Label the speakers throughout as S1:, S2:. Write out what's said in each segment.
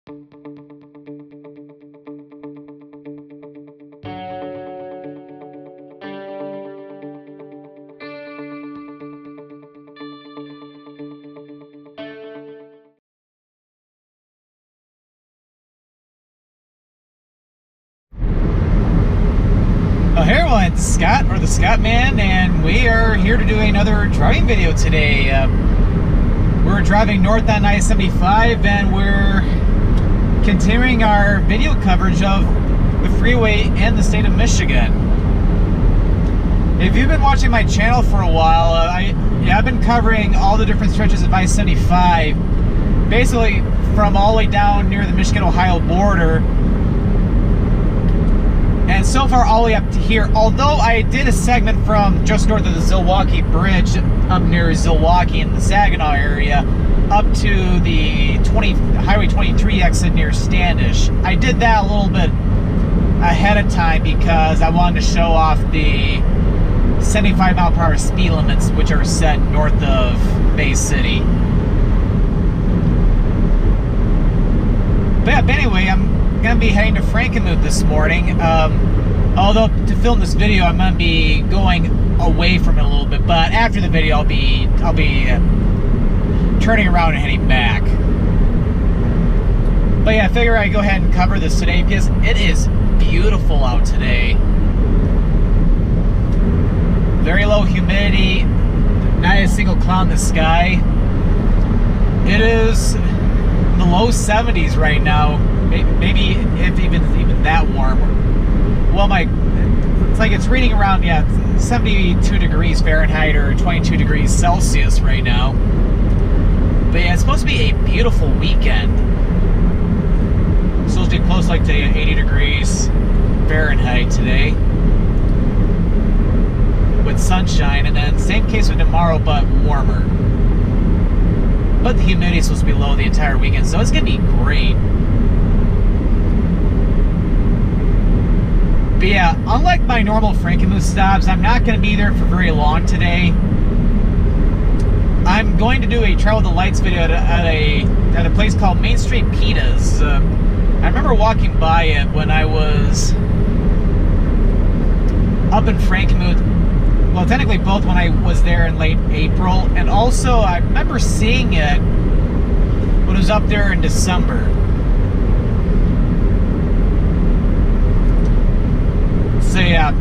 S1: Hey everyone, it's Scott, or the Scottman, and we are here to do another driving video today. We're driving north on I-75 and we're continuing our video coverage of the freeway in the state of Michigan. If you've been watching my channel for a while, I've been covering all the different stretches of I-75, basically from all the way down near the Michigan-Ohio border. And so far all the way up to here, although I did a segment from just north of the Zilwaukee Bridge up near Zilwaukee in the Saginaw area up to the Highway 23 exit near Standish. I did that a little bit ahead of time because I wanted to show off the 75 mile per hour speed limits which are set north of Bay City. But anyway, I'm going to be heading to Frankenmuth this morning. Although to film this video, I'm going to be going away from it a little bit. But after the video, I'll be turning around and heading back. But yeah, I figure I'd go ahead and cover this today because it is beautiful out today. Very low humidity, not a single cloud in the sky. It is in the low 70s right now. Maybe if even that warm. Well, it's like it's reading around 72 degrees Fahrenheit or 22 degrees Celsius right now. But yeah, it's supposed to be a beautiful weekend. It's supposed to be close like to 80 degrees Fahrenheit today with sunshine, and then same case with tomorrow but warmer. But the humidity is supposed to be low the entire weekend, so it's gonna be great. But yeah, unlike my normal Frankenmuth stops, I'm not going to be there for very long today. I'm going to do a Travel with the Lights video at a place called Main Street Pita's. I remember walking by it when I was up in Frankenmuth. Well, technically both when I was there in late April, and also I remember seeing it when I was up there in December. So yeah,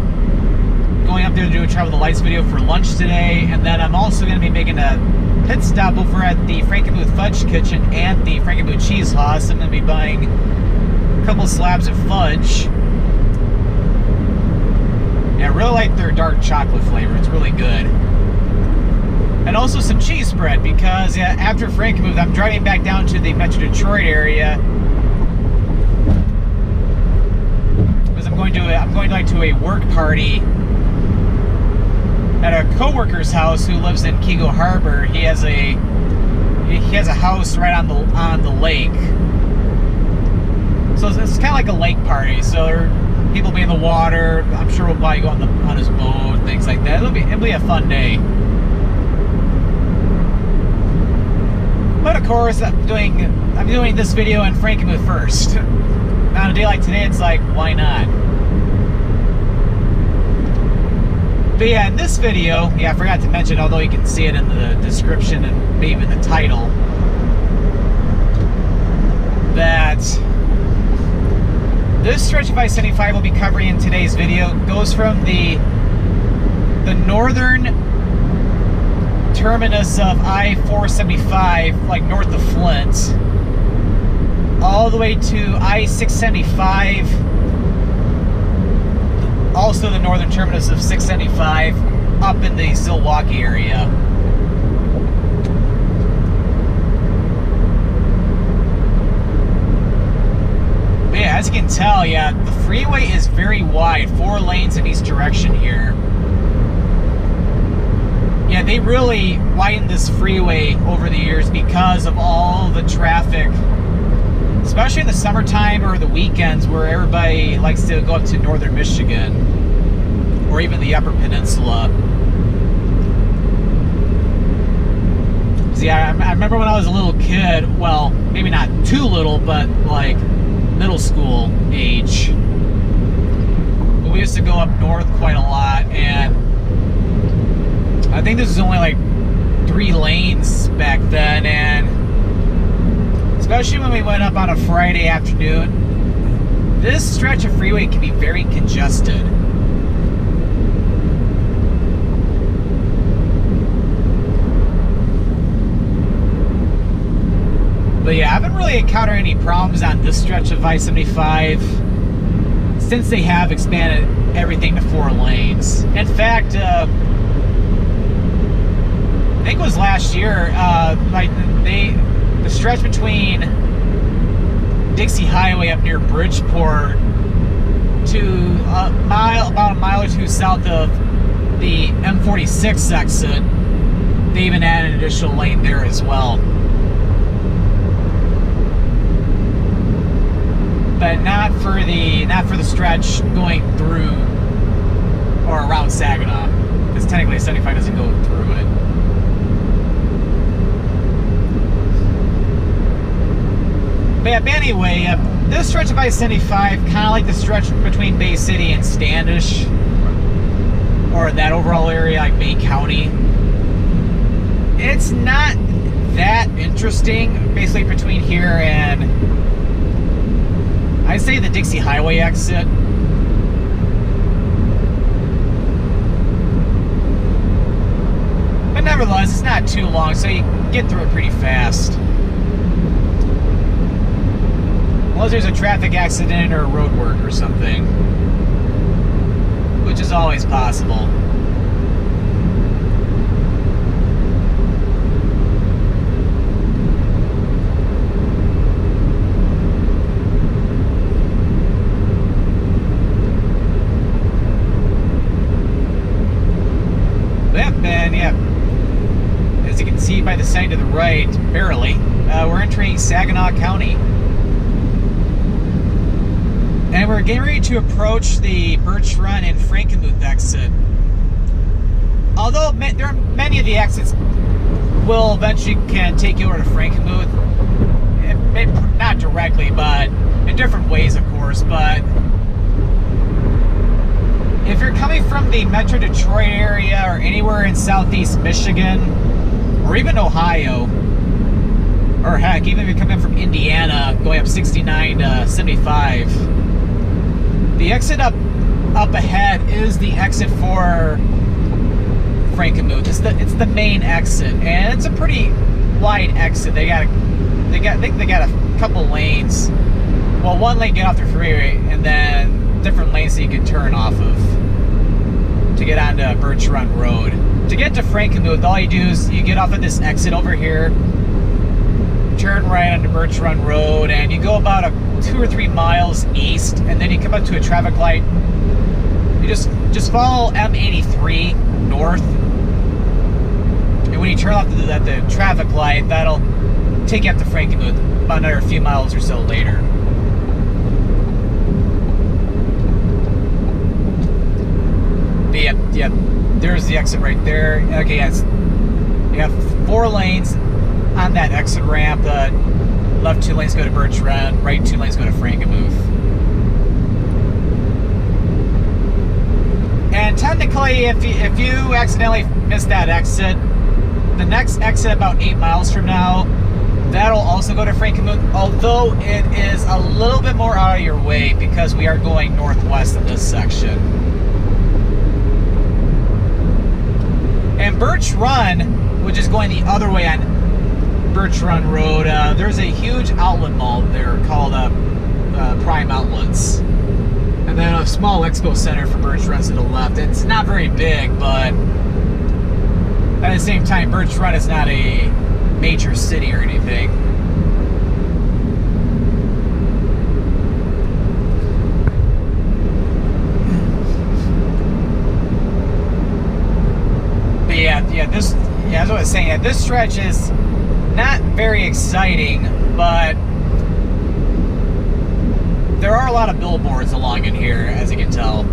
S1: going up there to do a Travel with the Lights video for lunch today, and then I'm also going to be making a pit stop over at the Frankenmuth Fudge Kitchen and the Frankenmuth Cheese House. I'm going to be buying a couple slabs of fudge. Yeah, I really like their dark chocolate flavor. It's really good. And also some cheese spread because after Frankenmuth, I'm driving back down to the Metro Detroit area. I'm going to a work party at a co-worker's house who lives in Keego Harbor. He has a house right on the lake. So it's kind of like a lake party. So there are people be in the water. I'm sure we'll probably go on his boat, things like that. It'll be a fun day. But of course, I'm doing this video in Frankenmuth first. On a day like today, it's like, why not? But yeah, in this video, I forgot to mention, although you can see it in the description and maybe in the title, that this stretch of I-75 we'll be covering in today's video goes from the northern terminus of I-475, like north of Flint, all the way to I-675, also the northern terminus of 675, up in the Zilwaukee area. But yeah, as you can tell, the freeway is very wide, 4 lanes in each direction here. Yeah, they really widened this freeway over the years because of all the traffic, especially in the summertime or the weekends where everybody likes to go up to northern Michigan or even the Upper Peninsula. See, I remember when I was a little kid, well, maybe not too little, but like middle school age, we used to go up north quite a lot, and I think this was only like 3 lanes back then, and especially when we went up on a Friday afternoon, this stretch of freeway can be very congested. But yeah, I haven't really encountered any problems on this stretch of I-75 since they have expanded everything to 4 lanes. In fact, I think it was last year, the stretch between Dixie Highway up near Bridgeport to about a mile or 2 south of the M46 exit, they even added an additional lane there as well. But not for the stretch going through or around Saginaw, because technically 75 doesn't go through it. But anyway, this stretch of I-75, kind of like the stretch between Bay City and Standish, or that overall area like Bay County, it's not that interesting. Basically between here and, I'd say, the Dixie Highway exit. But nevertheless, it's not too long, so you can get through it pretty fast. Unless there's a traffic accident or road work or something, which is always possible. As you can see by the sign to the right, barely, we're entering Saginaw County. And we're getting ready to approach the Birch Run and Frankenmuth exit. Although there are many of the exits will eventually can take you over to Frankenmuth. Not directly, but in different ways, of course. But if you're coming from the Metro Detroit area or anywhere in southeast Michigan, or even Ohio, or heck, even if you're coming from Indiana, going up 69 to 75, the exit up ahead is the exit for Frankenmuth. It's the main exit, and it's a pretty wide exit. I think they got a couple lanes. Well, one lane get off the freeway, and then different lanes that you can turn off of to get onto Birch Run Road. To get to Frankenmuth, all you do is you get off at this exit over here, turn right onto Birch Run Road, and you go about 2 or 3 miles east, and then you come up to a traffic light. You just follow M83 north, and when you turn off at the traffic light, that'll take you up to Frankenmuth about another few miles or so later. But yeah, there's the exit right there. Okay, yes, you have 4 lanes on that exit ramp. The left 2 lanes go to Birch Run, right 2 lanes go to Frankenmuth. And technically, if you accidentally miss that exit, the next exit about 8 miles from now, that'll also go to Frankenmuth, although it is a little bit more out of your way because we are going northwest in this section. And Birch Run, which is going the other way on Birch Run Road, there's a huge outlet mall there called Prime Outlets. And then a small expo center for Birch Run to the left. It's not very big, but at the same time, Birch Run is not a major city or anything. But as I was saying, this stretch is not very exciting, but there are a lot of billboards along in here, as you can tell.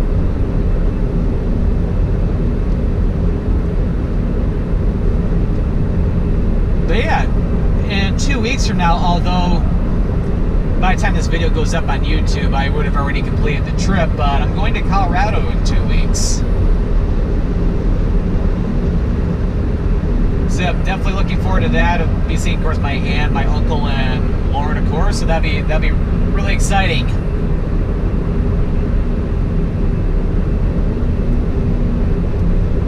S1: But weeks from now, although by the time this video goes up on YouTube, I would have already completed the trip, but I'm going to Colorado in 2 weeks. So I'm definitely looking forward to that. I'll be seeing, of course, my aunt, my uncle, and Lauren, of course, so that'd be really exciting.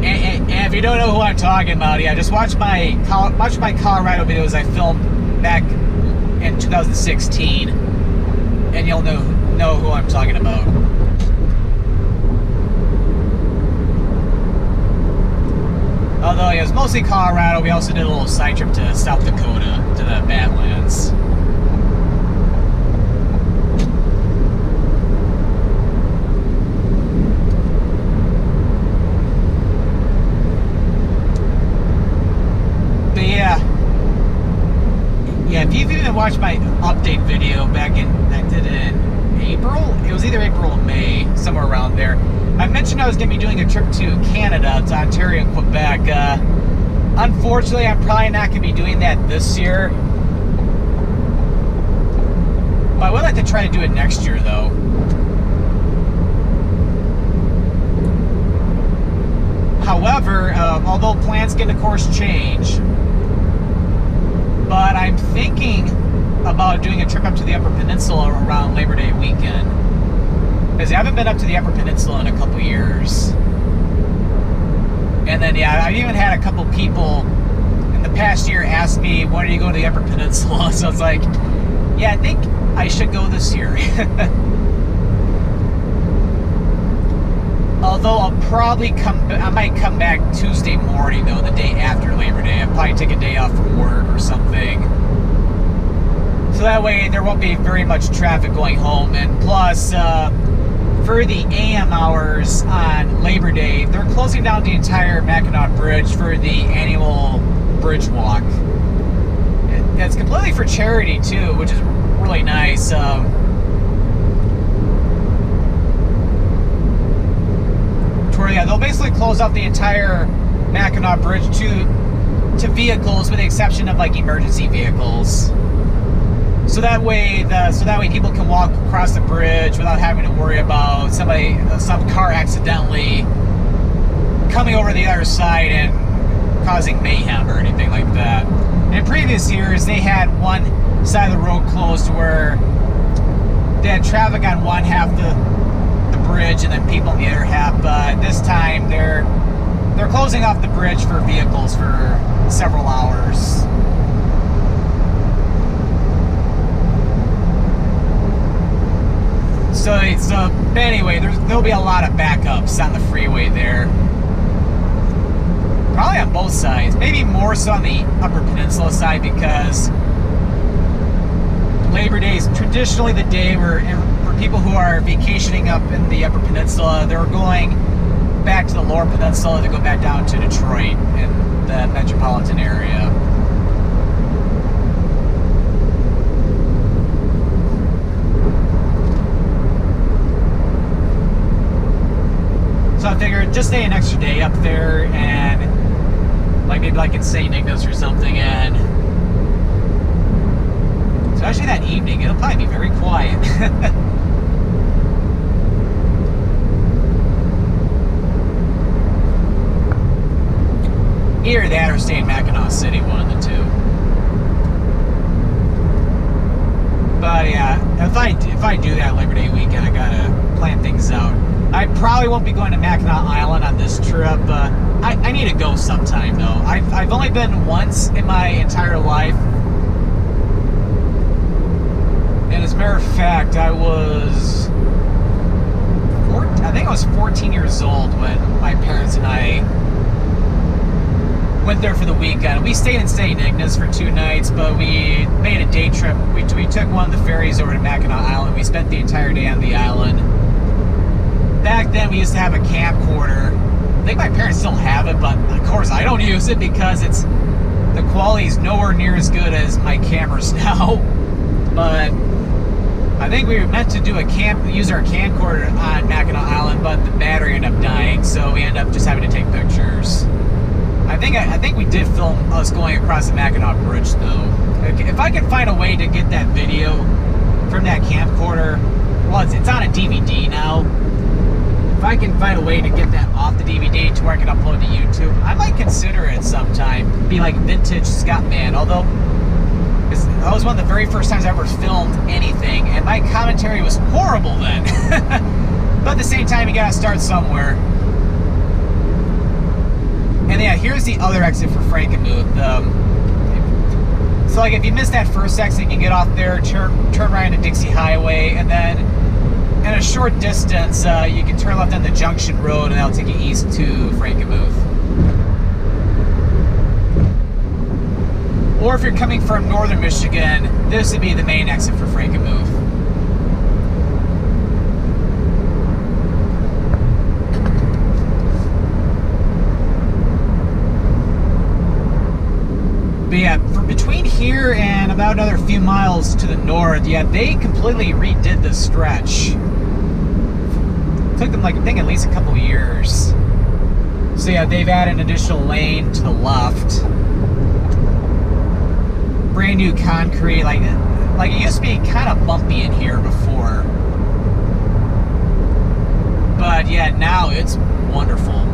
S1: And if you don't know who I'm talking about, yeah, just watch my Colorado videos I filmed back in 2016, and you'll know who I'm talking about. Although it was mostly Colorado, we also did a little side trip to South Dakota, to the Badlands. But yeah, if you've even watched my update video back in, I did it in April? It was either April or May, somewhere around there. I mentioned I was going to be doing a trip to Canada, to Ontario and Quebec. Unfortunately, I'm probably not going to be doing that this year. But I would like to try to do it next year, though. However, although plans can, of course, change, but I'm thinking about doing a trip up to the Upper Peninsula around Labor Day weekend. Because I haven't been up to the Upper Peninsula in a couple years. And then, yeah, I've even had a couple people in the past year ask me, when are you going to the Upper Peninsula? So it's like, yeah, I think I should go this year. Although I might come back Tuesday morning, though, the day after Labor Day. I'll probably take a day off from work or something. So that way there won't be very much traffic going home. And plus, for the AM hours on Labor Day, they're closing down the entire Mackinac Bridge for the annual bridge walk. It's completely for charity too, which is really nice. Yeah, they'll basically close off the entire Mackinac Bridge to vehicles, with the exception of like emergency vehicles. So that way people can walk across the bridge without having to worry about some car accidentally coming over the other side and causing mayhem or anything like that. In previous years, they had one side of the road closed where they had traffic on one half the bridge and then people on the other half. But this time they're closing off the bridge for vehicles for several hours. So anyway, there'll be a lot of backups on the freeway there. Probably on both sides. Maybe more so on the Upper Peninsula side, because Labor Day is traditionally the day where for people who are vacationing up in the Upper Peninsula, they're going back to the Lower Peninsula to go back down to Detroit in the metropolitan area. So I figured just stay an extra day up there, and maybe like in St. Ignace or something, and especially that evening, it'll probably be very quiet. Either that or stay in Mackinac City, one of the two. But yeah, if I do that Labor Day weekend, I gotta plan things out. I probably won't be going to Mackinac Island on this trip, but I need to go sometime though. I've only been once in my entire life. And as a matter of fact, I think I was 14 years old when my parents and I went there for the weekend. We stayed in St. Ignace for 2 nights, but we made a day trip. We took one of the ferries over to Mackinac Island. We spent the entire day on the island. Back then, we used to have a camcorder. I think my parents still have it, but of course I don't use it because the quality is nowhere near as good as my cameras now. But I think we were meant to do use our camcorder on Mackinac Island, but the battery ended up dying, so we ended up just having to take pictures. I think we did film us going across the Mackinac Bridge though. If I can find a way to get that video from that camcorder, well, it's on a DVD now. If I can find a way to get that off the DVD to where I can upload to YouTube, I might consider it sometime. Be like vintage Scottman, although that was one of the very first times I ever filmed anything, and my commentary was horrible then. But at the same time, you gotta start somewhere. And yeah, here's the other exit for Frankenmuth. So like if you miss that first exit, you can get off there, turn right into Dixie Highway, and then in a short distance, you can turn left on the Junction Road, and that'll take you east to Frankenmuth. Or if you're coming from northern Michigan, this would be the main exit for Frankenmuth. But yeah, between here and about another few miles to the north, yeah, they completely redid the stretch. It took them, like, I think at least a couple years. So yeah, they've added an additional lane to the left. Brand new concrete, like it used to be kind of bumpy in here before. But yeah, now it's wonderful.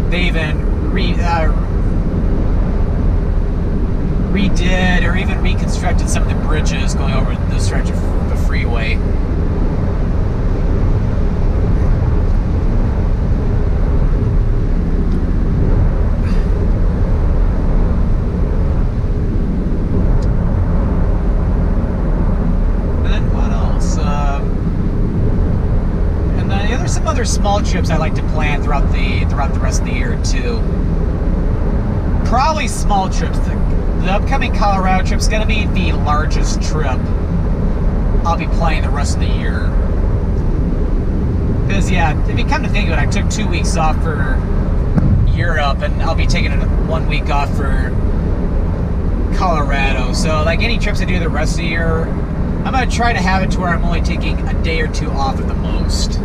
S1: They even redid or even reconstructed some of the bridges going over the stretch of the freeway. And then what else? And then there's some other small trips I like to plan throughout the rest of the year too. Probably small trips. The upcoming Colorado trip is going to be the largest trip I'll be playing the rest of the year. Because yeah, if you come to think of it, I took 2 weeks off for Europe, and I'll be taking 1 week off for Colorado. So like any trips I do the rest of the year, I'm going to try to have it to where I'm only taking a day or two off at the most.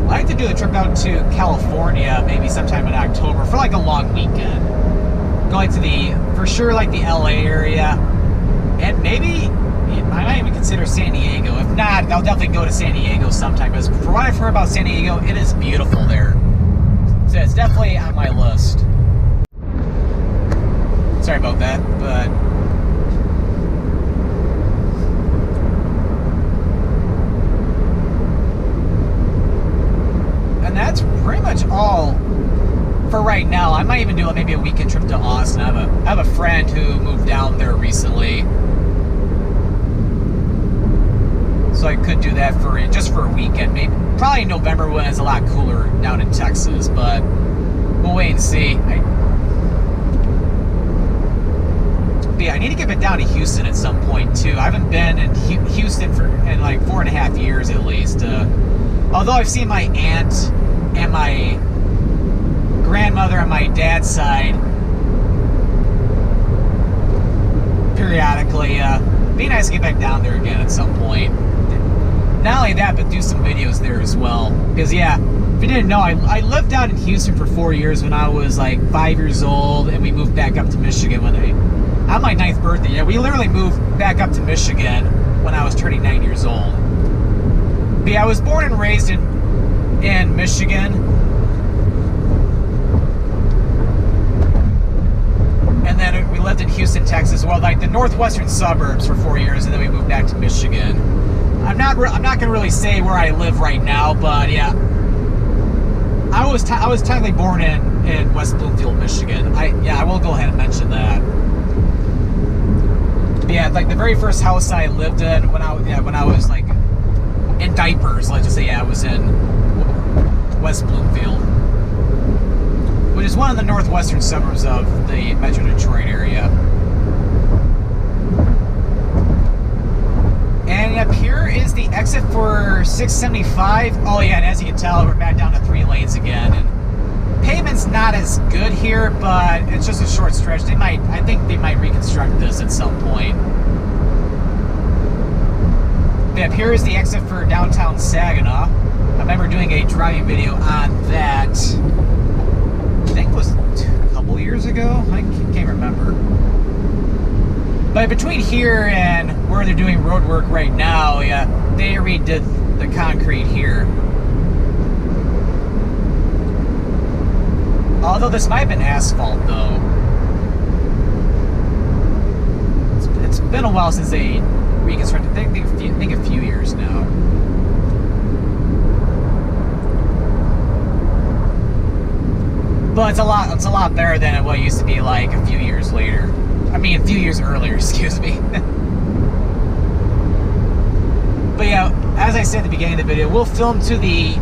S1: I like to do a trip out to California, maybe sometime in October, for like a long weekend. Going to for sure, like the LA area, and maybe I might even consider San Diego. If not, I'll definitely go to San Diego sometime, because for what I've heard about San Diego, it is beautiful there. So it's definitely on my list. Sorry about that, but... And that's pretty much all for right now. I might even do maybe a weekend trip to Austin. I have a friend who moved down there recently, so I could do that just for a weekend. Maybe probably in November when it's a lot cooler down in Texas, but we'll wait and see. But yeah, I need to get back down to Houston at some point too. I haven't been in Houston in like 4.5 years at least. Although I've seen my aunt and my grandmother on my dad's side periodically, be nice to get back down there again at some point. Not only that, but do some videos there as well. Because yeah, if you didn't know, I lived out in Houston for 4 years when I was like 5 years old, and we moved back up to Michigan on my 9th birthday. Yeah, we literally moved back up to Michigan when I was turning 9 years old. But yeah, I was born and raised in Michigan. And then we lived in Houston, Texas, well, like the northwestern suburbs for 4 years, and then we moved back to Michigan. I'm not going to really say where I live right now, but yeah, I was technically born in West Bloomfield, Michigan. I will go ahead and mention that. But yeah, like the very first house I lived in when I was like in diapers, let's just say, yeah, I was in West Bloomfield, which is one of the northwestern suburbs of the Metro Detroit area. And up here is the exit for 675. Oh yeah, and as you can tell, we're back down to 3 lanes again. And pavement's not as good here, but it's just a short stretch. I think they might reconstruct this at some point. Up here is the exit for downtown Saginaw. I remember doing a driving video on that, I think it was a couple years ago. I can't remember. But between here and where they're doing road work right now, yeah, they redid the concrete here. Although this might have been asphalt, though. It's been a while since they reconstructed. I think a few years now. But it's a lot better than what it used to be like a few years later. I mean, a few years earlier, excuse me. But yeah, as I said at the beginning of the video, we'll film till the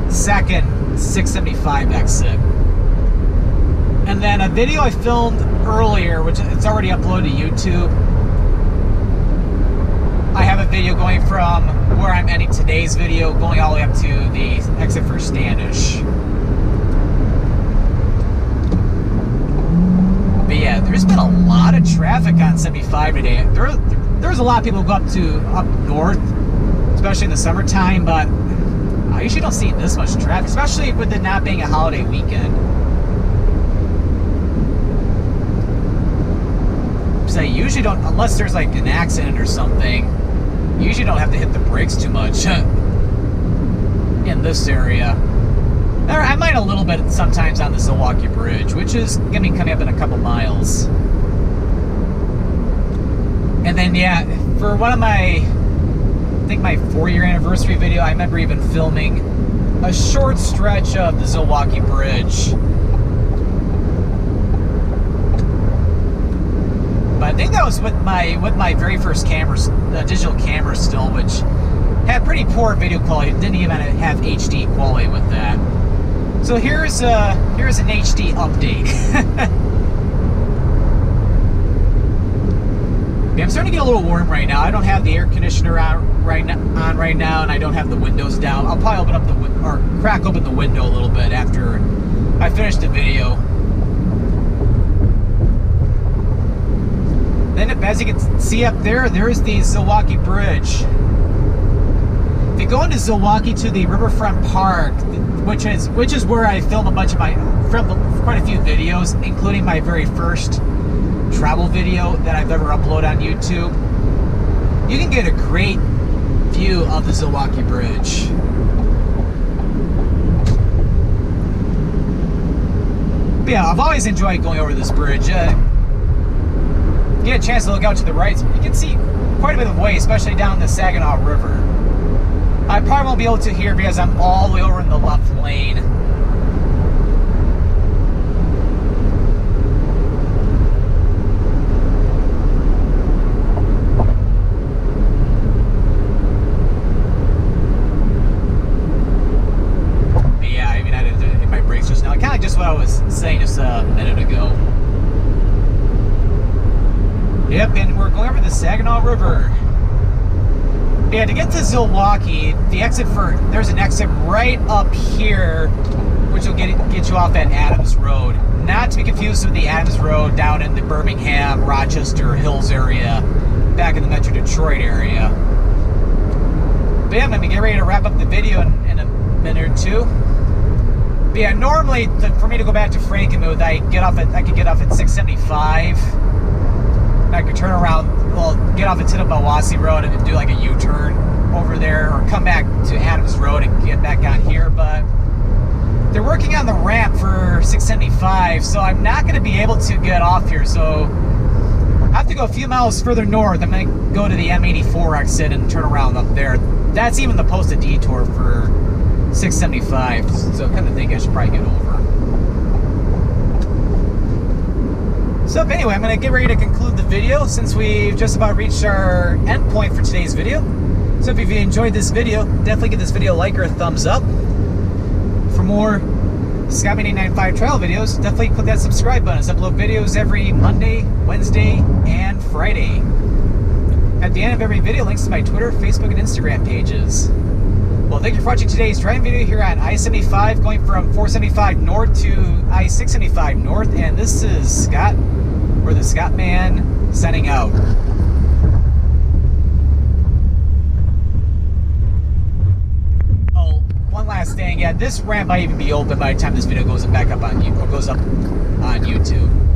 S1: second 675 exit. And then a video I filmed earlier, which it's already uploaded to YouTube. I have a video going from where I'm ending today's video, going all the way up to the exit for Standish. But yeah, there's been a lot of traffic on 75 today. There's a lot of people who go up north, especially in the summertime, but I usually don't see this much traffic, especially with it not being a holiday weekend. So I usually don't, unless there's like an accident or something, you usually don't have to hit the brakes too much in this area. I might a little bit sometimes on the Zilwaukee Bridge, which is going to be coming up in a couple miles. And then, yeah, for one of my, I think my 4-year anniversary video, I remember even filming a short stretch of the Zilwaukee Bridge. But I think that was with my very first cameras, digital camera still, which had pretty poor video quality. Didn't even have HD quality with that. So here's an HD update. Yeah, I'm starting to get a little warm right now. I don't have the air conditioner on right now, and I don't have the windows down. I'll probably open up or crack open the window a little bit after I finish the video. Then, as you can see up there, there's the Zilwaukee Bridge. If you go into Zilwaukee to the Riverfront Park, which is where I film quite a few videos, including my very first travel video that I've ever uploaded on YouTube, you can get a great view of the Zilwaukee Bridge. But yeah, I've always enjoyed going over this bridge. Get a chance to look out to the right, you can see quite a bit of way, especially down the Saginaw River. I probably won't be able to hear because I'm all the way over in the left lane. But yeah, I mean, I had to hit my brakes just now. Kind of like just what I was saying just a minute ago. Yep, and we're going over the Saginaw River. Yeah, to get to Zilwaukee, there's an exit right up here, which will get you off at Adams Road. Not to be confused with the Adams Road down in the Birmingham, Rochester Hills area, back in the Metro Detroit area. But yeah, I'm gonna get ready to wrap up the video in a minute or two. But yeah, normally for me to go back to Frankenmuth, I could get off at 675. I could turn around, well, get off at Itinerary Road and do like a U-turn over there, or come back to Adams Road and get back on here. But they're working on the ramp for 675, so I'm not going to be able to get off here. So I have to go a few miles further north. I'm going to go to the M84 exit and turn around up there. That's even the posted detour for 675. So I kind of think I should probably get over. So anyway, I'm going to get ready to conclude the video since we've just about reached our end point for today's video. So if you enjoyed this video, definitely give this video a like or a thumbs up. For more Scottman895 travel videos, definitely click that subscribe button. I upload videos every Monday, Wednesday, and Friday. At the end of every video, links to my Twitter, Facebook, and Instagram pages. Well, thank you for watching today's driving video here on I-75, going from 475 north to I-675 north. And this is Scott, or the Scottman, signing out. yeah, this ramp might even be open by the time this video goes back up on or goes up on YouTube.